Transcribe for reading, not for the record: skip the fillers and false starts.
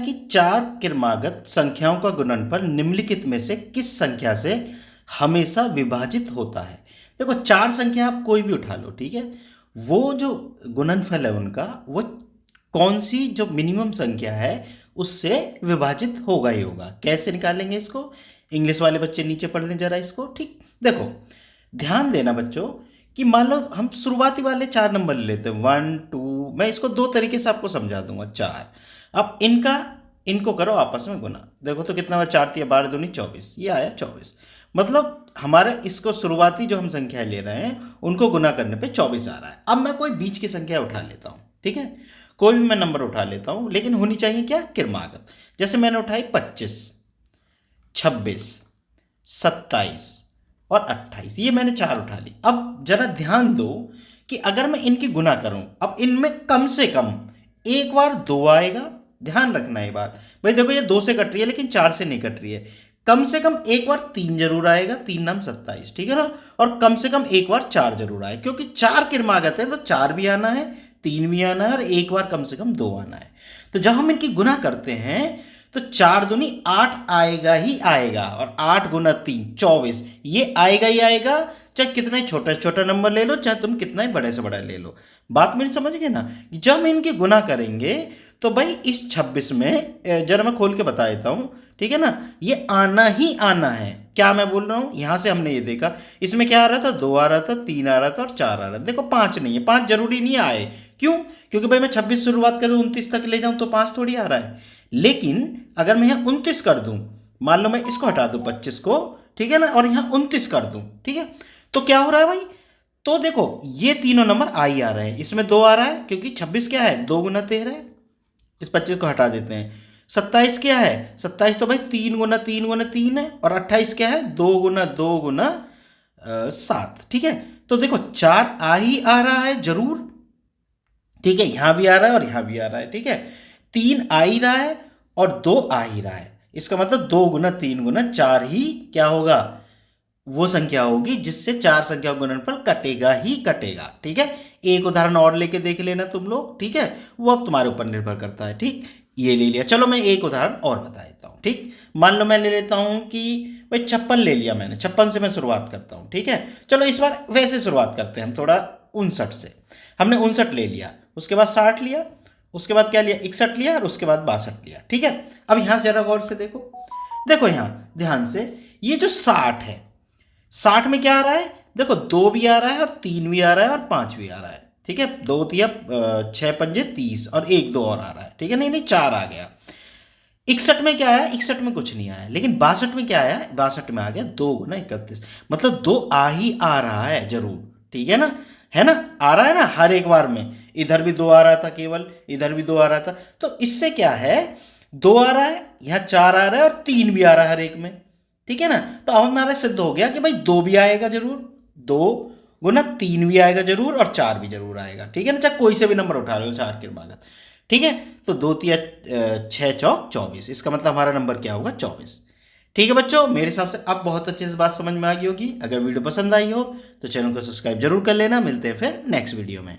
कि चार क्रमागत संख्याओं का गुणनफल निम्नलिखित में से किस संख्या से हमेशा विभाजित होता है। देखो चार संख्या आप कोई भी उठा लो, ठीक है, वो जो गुणनफल है उनका वो कौन सी जो मिनिमम संख्या है उससे विभाजित होगा ही होगा। कैसे निकालेंगे इसको, इंग्लिश वाले बच्चे नीचे पढ़ लें जरा इसको। ठीक, देखो ध्यान देना बच्चों कि मान लो हम शुरुआती वाले चार नंबर ले लेते हैं, 1 2, मैं इसको दो तरीके से आपको समझा दूंगा। चार, अब इनको करो आपस में गुना, देखो तो कितना हुआ, 4 × 12 = 24, ये आया 24। मतलब हमारे इसको शुरुआती जो हम संख्या ले रहे हैं उनको गुना करने पे 24 आ रहा है। अब मैं कोई बीच की संख्या उठा लेता हूँ, ठीक है, कोई भी मैं नंबर उठा लेता हूँ, लेकिन होनी चाहिए क्या, क्रमागत। जैसे मैंने उठाई 25, 26, 27 और 28, ये मैंने चार उठा ली। अब जरा ध्यान दो कि अगर मैं इनकी गुना करूं, अब इनमें कम से कम एक बार 2 आएगा। ध्यान रखना ये बात भाई, देखो ये 2 से कट रही है लेकिन 4 से नहीं कट रही है। कम से कम एक बार 3 जरूर आएगा, 3 नाम 27, ठीक है ना, और कम से कम एक बार 4 जरूर आए, क्योंकि 4 क्रमागत है तो 4 भी आना है, 3 भी आना है और एक बार कम से कम 2 आना है। तो जब हम इनकी गुना करते हैं तो 4 दूनी 8 आएगा ही आएगा, और 8 × 3 = 24, ये आएगा ही आएगा, चाहे कितना ही छोटा छोटा नंबर ले लो, चाहे तुम कितना ही बड़े से बड़ा ले लो। बात मेरी समझ गए ना। जब हम इनकी गुना करेंगे तो भाई इस 26 में जरा मैं खोल के बता देता हूँ, ठीक है ना, ये आना ही आना है। क्या मैं बोल रहा हूँ, यहाँ से हमने ये देखा, इसमें क्या आ रहा था, 2 आ रहा था, 3 आ रहा था और 4 आ रहा था। देखो 5 नहीं है, 5 जरूरी नहीं आए, क्यों, क्योंकि भाई मैं 26 शुरुआत करूँ 29 तक ले जाऊँ तो 5 थोड़ी आ रहा है। लेकिन अगर मैं यहाँ 29 कर दूं, मान लो मैं इसको हटा दूं 25 को, ठीक है ना, और यहाँ 29 कर दूं, ठीक है, तो क्या हो रहा है भाई, तो देखो ये तीनों नंबर आ ही आ रहे हैं। इसमें 2 आ रहा है क्योंकि 26 क्या है, 2 × 13 है, इस 25 को हटा देते हैं। 27 क्या है, 27 तो भाई 3 × 3 × 3 है, और 28 क्या है, 2 × 2 × 7, ठीक है। तो देखो 4 आ ही आ रहा है जरूर, ठीक है, यहां भी आ रहा है और यहां भी आ रहा है, ठीक है, 3 आ ही रहा है और 2 आ ही रहा है। इसका मतलब 2 × 3 × 4 ही क्या होगा, वो संख्या होगी जिससे 4 संख्या गुणनफल कटेगा ही कटेगा, ठीक है। एक उदाहरण और लेके देख लेना तुम लोग, ठीक है, वो अब तुम्हारे ऊपर निर्भर करता है। ठीक, ये ले लिया, चलो मैं एक उदाहरण और बता देता हूँ। ठीक, मान लो मैं ले लेता हूँ कि भाई 56 ले लिया मैंने, 56 से मैं शुरुआत करता हूँ, ठीक है। चलो इस बार वैसे शुरुआत करते हैं हम, थोड़ा 59 से। हमने 59 ले लिया, उसके बाद 60 लिया, उसके बाद क्या लिया, 61 लिया, और उसके बाद 62 लिया, ठीक है। अब यहाँ जरा गौर से देखो, देखो यहाँ ध्यान से, ये जो 60 है, 60 में क्या आ रहा है, देखो 2 भी आ रहा है और 3 भी आ रहा है और 5 भी आ रहा है, ठीक है, 2 × 6 = 30 और 1 2 और आ रहा है, ठीक है, नहीं नहीं 4 आ गया। 61 में क्या आया, 61 में कुछ नहीं आया, लेकिन 62 में क्या आया, 62 में आ गया 2 × 31, मतलब 2 आ ही आ रहा है जरूर, ठीक है ना, है ना, आ रहा है ना हर एक बार में। इधर भी 2 आ रहा था, केवल इधर भी 2 आ रहा था, तो इससे क्या है, 2 आ रहा है, यहाँ 4 आ रहा है और 3 भी आ रहा है हर एक में, ठीक है ना। तो अब हमारा सिद्ध हो गया कि भाई 2 भी आएगा जरूर, 2 × 3 भी आएगा जरूर और 4 भी जरूर आएगा, ठीक है ना, चाहे कोई से भी नंबर उठा लो 4 क्रमागत, ठीक है। तो 2 × 6 = 24, इसका मतलब हमारा नंबर क्या होगा, 24। ठीक है बच्चों, मेरे हिसाब से अब बहुत अच्छे से बात समझ में आ गई होगी। अगर वीडियो पसंद आई हो तो चैनल को सब्सक्राइब जरूर कर लेना। मिलते हैं फिर नेक्स्ट वीडियो में।